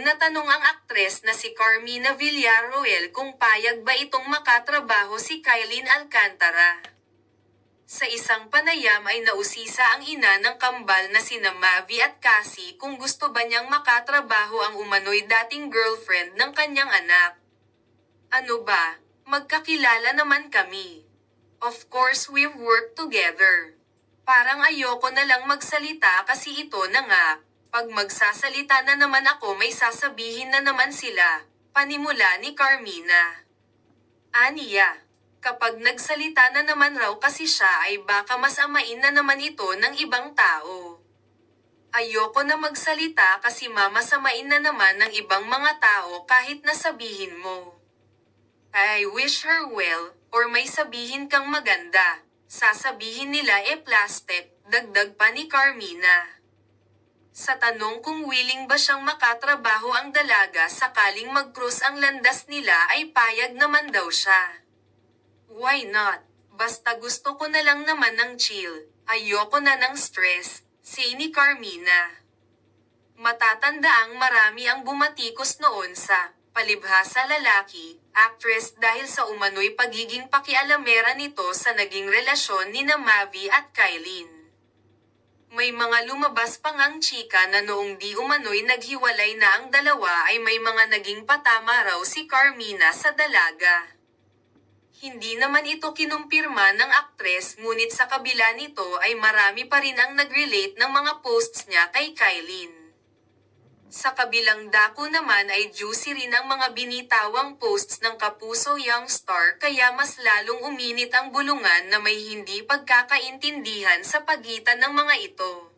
natanong ang aktres na si Carmina Villarroel kung payag ba itong makatrabaho si Kylene Alcantara. Sa isang panayam ay nausisa ang ina ng kambal na sina Mavi at Cassie kung gusto ba niyang makatrabaho ang umano'y dating girlfriend ng kanyang anak. "Ano ba, magkakilala naman kami. Of course we've worked together. Parang ayoko na lang magsalita kasi ito na nga, pag magsasalita na naman ako may sasabihin na naman sila," panimula ni Carmina. Aniya, kapag nagsalita na naman raw kasi siya ay baka masamain na naman ito ng ibang tao. "Ayoko na magsalita kasi mamasamain na naman ng ibang mga tao kahit nasabihin mo. I wish her well, or may sabihin kang maganda. Sasabihin nila plastic," dagdag pa ni Carmina. Sa tanong kung willing ba siyang makatrabaho ang dalaga sakaling mag-cross ang landas nila ay payag naman daw siya. "Why not? Basta gusto ko na lang naman ng chill, ayoko na ng stress," say ni Carmina. Matatandaang marami ang bumatikos noon sa palibhasa lalaki, actress dahil sa umano'y pagiging pakialamera nito sa naging relasyon nina Mavi at Kylene. May mga lumabas pang ang chika na noong di umano'y naghiwalay na ang dalawa ay may mga naging patama raw si Carmina sa dalaga. Hindi naman ito kinumpirma ng aktres ngunit sa kabila nito ay marami pa rin ang nag-relate ng mga posts niya kay Kylene. Sa kabilang dako naman ay juicy rin ang mga binitawang posts ng kapuso young star kaya mas lalong uminit ang bulungan na may hindi pagkakaintindihan sa pagitan ng mga ito.